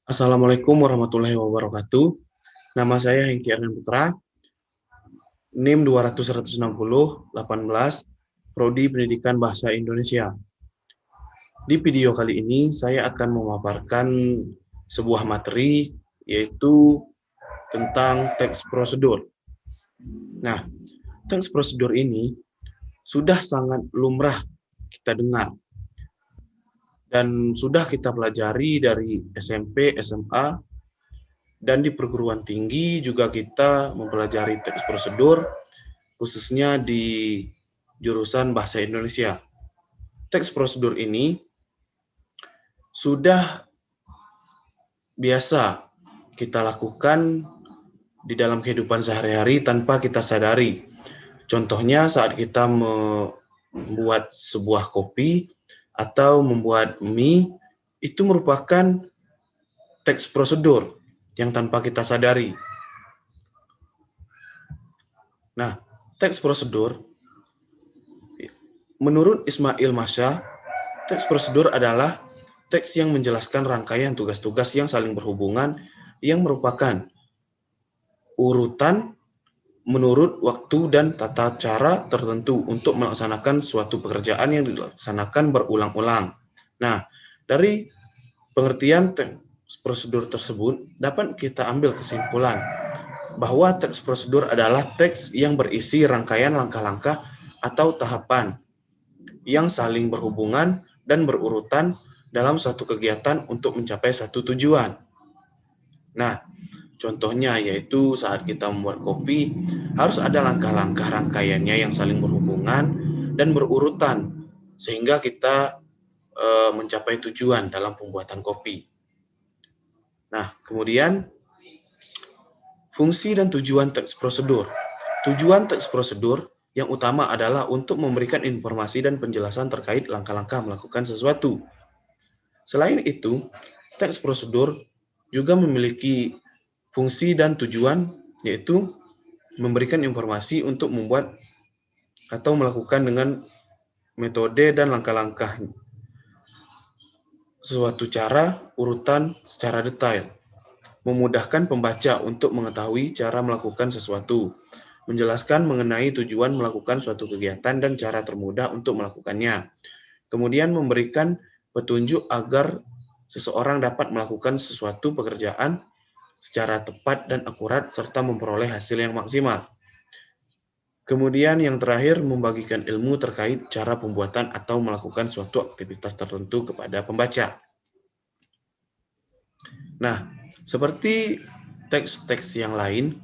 Assalamualaikum warahmatullahi wabarakatuh. Nama saya Hengki Arden Putra, NIM 200-160-18, Prodi Pendidikan Bahasa Indonesia. Di video kali ini saya akan memaparkan sebuah materi, yaitu tentang teks prosedur. Nah, teks prosedur ini sudah sangat lumrah kita dengar dan sudah kita pelajari dari SMP, SMA, dan di perguruan tinggi juga kita mempelajari teks prosedur, khususnya di jurusan Bahasa Indonesia. Teks prosedur ini sudah biasa kita lakukan di dalam kehidupan sehari-hari tanpa kita sadari. Contohnya saat kita membuat sebuah kopi atau membuat mie, itu merupakan teks prosedur yang tanpa kita sadari. Nah, teks prosedur, menurut Ismail Masya, teks prosedur adalah teks yang menjelaskan rangkaian tugas-tugas yang saling berhubungan yang merupakan urutan menurut waktu dan tata cara tertentu untuk melaksanakan suatu pekerjaan yang dilaksanakan berulang-ulang. Nah, dari pengertian teks prosedur tersebut dapat kita ambil kesimpulan bahwa teks prosedur adalah teks yang berisi rangkaian langkah-langkah atau tahapan yang saling berhubungan dan berurutan dalam suatu kegiatan untuk mencapai satu tujuan. Nah, contohnya yaitu saat kita membuat kopi, harus ada langkah-langkah rangkaiannya yang saling berhubungan dan berurutan, sehingga kita mencapai tujuan dalam pembuatan kopi. Nah, kemudian fungsi dan tujuan teks prosedur. Tujuan teks prosedur yang utama adalah untuk memberikan informasi dan penjelasan terkait langkah-langkah melakukan sesuatu. Selain itu, teks prosedur juga memiliki fungsi dan tujuan, yaitu memberikan informasi untuk membuat atau melakukan dengan metode dan langkah-langkah suatu cara urutan secara detail, memudahkan pembaca untuk mengetahui cara melakukan sesuatu, menjelaskan mengenai tujuan melakukan suatu kegiatan dan cara termudah untuk melakukannya, kemudian memberikan petunjuk agar seseorang dapat melakukan sesuatu pekerjaan secara tepat dan akurat serta memperoleh hasil yang maksimal. Kemudian yang terakhir, membagikan ilmu terkait cara pembuatan atau melakukan suatu aktivitas tertentu kepada pembaca. Nah, seperti teks-teks yang lain,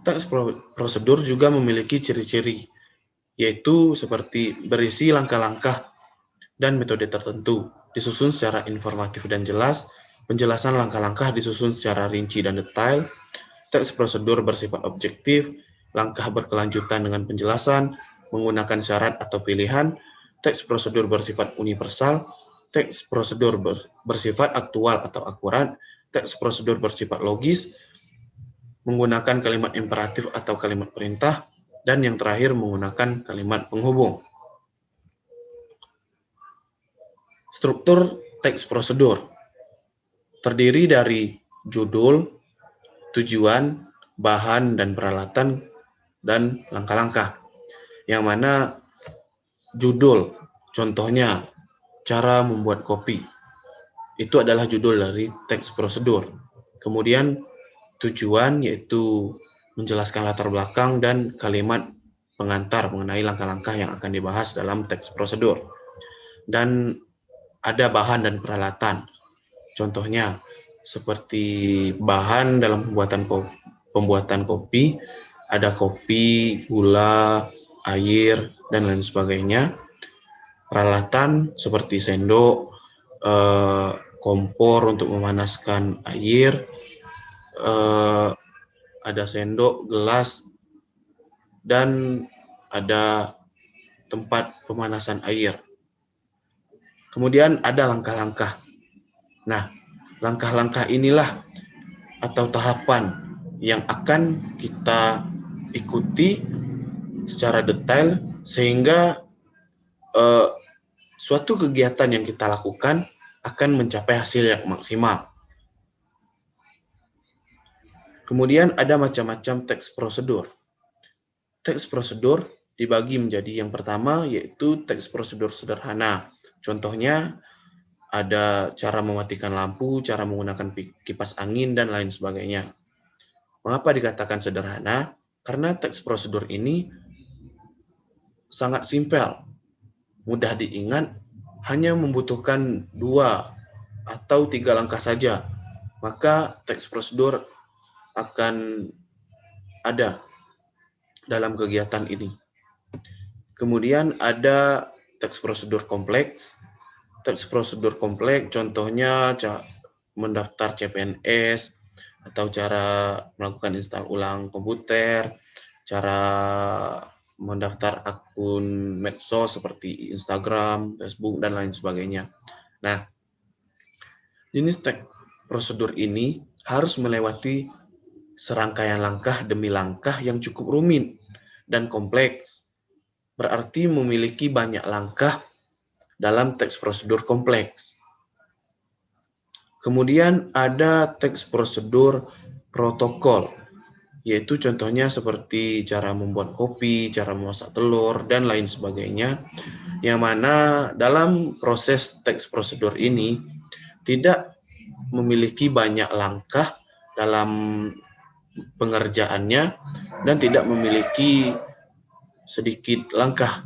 teks prosedur juga memiliki ciri-ciri, yaitu seperti berisi langkah-langkah dan metode tertentu, disusun secara informatif dan jelas, penjelasan langkah-langkah disusun secara rinci dan detail, teks prosedur bersifat objektif, langkah berkelanjutan dengan penjelasan, menggunakan syarat atau pilihan, teks prosedur bersifat universal, teks prosedur bersifat aktual atau akurat, teks prosedur bersifat logis, menggunakan kalimat imperatif atau kalimat perintah, dan yang terakhir menggunakan kalimat penghubung. Struktur teks prosedur terdiri dari judul, tujuan, bahan dan peralatan, dan langkah-langkah. Yang mana judul, contohnya cara membuat kopi, itu adalah judul dari teks prosedur. Kemudian tujuan, yaitu menjelaskan latar belakang dan kalimat pengantar mengenai langkah-langkah yang akan dibahas dalam teks prosedur. Dan ada bahan dan peralatan. Contohnya seperti bahan dalam pembuatan kopi, ada kopi, gula, air, dan lain sebagainya. Peralatan seperti sendok, kompor untuk memanaskan air, ada sendok, gelas, dan ada tempat pemanasan air. Kemudian ada langkah-langkah. Nah, langkah-langkah inilah atau tahapan yang akan kita ikuti secara detail sehingga suatu kegiatan yang kita lakukan akan mencapai hasil yang maksimal. Kemudian ada macam-macam teks prosedur. Teks prosedur dibagi menjadi yang pertama yaitu teks prosedur sederhana. Contohnya ada cara mematikan lampu, cara menggunakan kipas angin, dan lain sebagainya. Mengapa dikatakan sederhana? Karena teks prosedur ini sangat simpel, mudah diingat, hanya membutuhkan 2 atau 3 langkah saja. Maka teks prosedur akan ada dalam kegiatan ini. Kemudian ada teks prosedur kompleks. Teks prosedur kompleks contohnya mendaftar CPNS, atau cara melakukan install ulang komputer, cara mendaftar akun medsos seperti Instagram, Facebook, dan lain sebagainya. Nah, jenis teks prosedur ini harus melewati serangkaian langkah demi langkah yang cukup rumit dan kompleks. Berarti memiliki banyak langkah dalam teks prosedur kompleks. Kemudian ada teks prosedur protokol, yaitu contohnya seperti cara membuat kopi, cara memasak telur, dan lain sebagainya, yang mana dalam proses teks prosedur ini tidak memiliki banyak langkah dalam pengerjaannya dan tidak memiliki sedikit langkah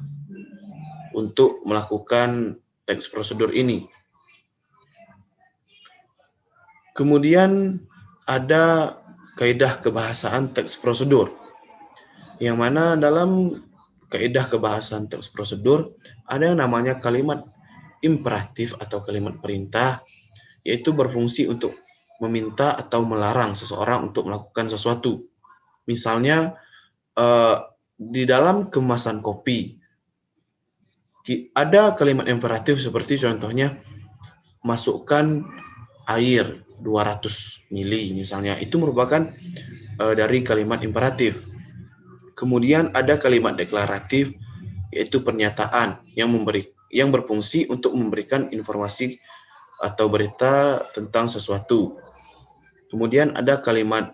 untuk melakukan teks prosedur ini. Kemudian ada kaidah kebahasaan teks prosedur, yang mana dalam kaidah kebahasaan teks prosedur ada yang namanya kalimat imperatif atau kalimat perintah, yaitu berfungsi untuk meminta atau melarang seseorang untuk melakukan sesuatu. Misalnya di dalam kemasan kopi ada kalimat imperatif seperti contohnya masukkan air 200 mili misalnya, itu merupakan dari kalimat imperatif. Kemudian ada kalimat deklaratif, yaitu pernyataan yang berfungsi untuk memberikan informasi atau berita tentang sesuatu. Kemudian ada kalimat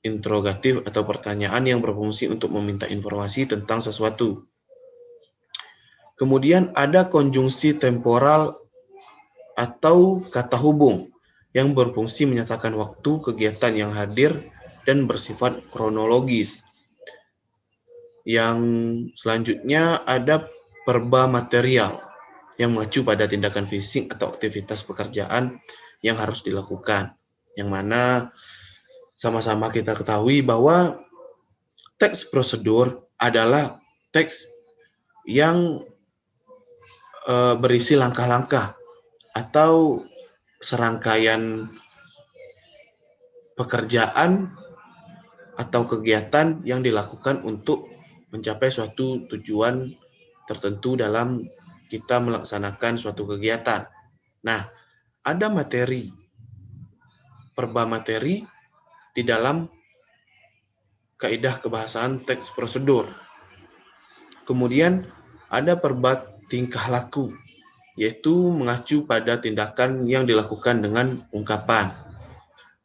interrogatif atau pertanyaan yang berfungsi untuk meminta informasi tentang sesuatu. Kemudian ada konjungsi temporal atau kata hubung yang berfungsi menyatakan waktu kegiatan yang hadir dan bersifat kronologis. Yang selanjutnya ada verba material yang mengacu pada tindakan fisik atau aktivitas pekerjaan yang harus dilakukan. Yang mana sama-sama kita ketahui bahwa teks prosedur adalah teks yang berisi langkah-langkah atau serangkaian pekerjaan atau kegiatan yang dilakukan untuk mencapai suatu tujuan tertentu dalam kita melaksanakan suatu kegiatan. Nah, ada materi, verba materi di dalam kaidah kebahasaan teks prosedur. Kemudian ada verba tingkah laku, yaitu mengacu pada tindakan yang dilakukan dengan ungkapan.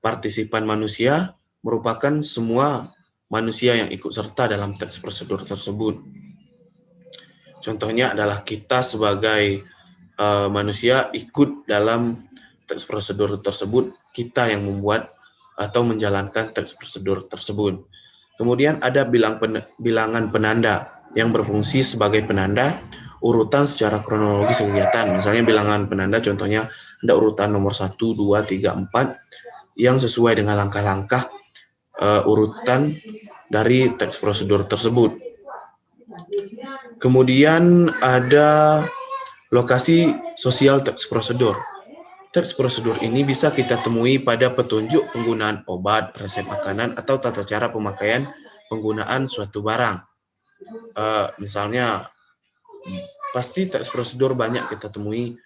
Partisipan manusia merupakan semua manusia yang ikut serta dalam teks prosedur tersebut. Contohnya adalah kita sebagai manusia ikut dalam teks prosedur tersebut, kita yang membuat atau menjalankan teks prosedur tersebut. Kemudian ada bilangan penanda yang berfungsi sebagai penanda urutan secara kronologis kegiatan. Misalnya bilangan penanda contohnya ada urutan nomor 1, 2, 3, 4 yang sesuai dengan langkah-langkah urutan dari teks prosedur tersebut. Kemudian ada lokasi sosial teks prosedur. Teks prosedur ini bisa kita temui pada petunjuk penggunaan obat, resep makanan, atau tata cara pemakaian penggunaan suatu barang. Misalnya, pasti teks prosedur banyak kita temui.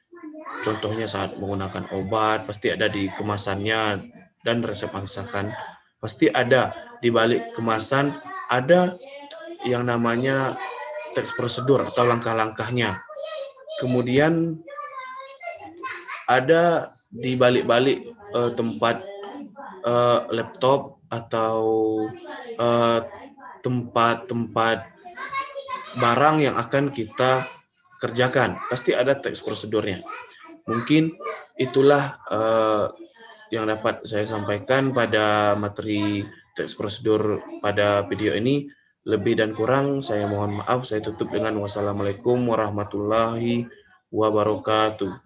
Contohnya saat menggunakan obat, pasti ada di kemasannya, dan resep masakan pasti ada di balik kemasan, ada yang namanya teks prosedur atau langkah-langkahnya. Kemudian ada di balik-balik tempat laptop atau tempat-tempat barang yang akan kita kerjakan. Pasti ada teks prosedurnya. Mungkin itulah yang dapat saya sampaikan pada materi teks prosedur pada video ini. Lebih dan kurang saya mohon maaf. Saya tutup dengan wassalamualaikum warahmatullahi wabarakatuh.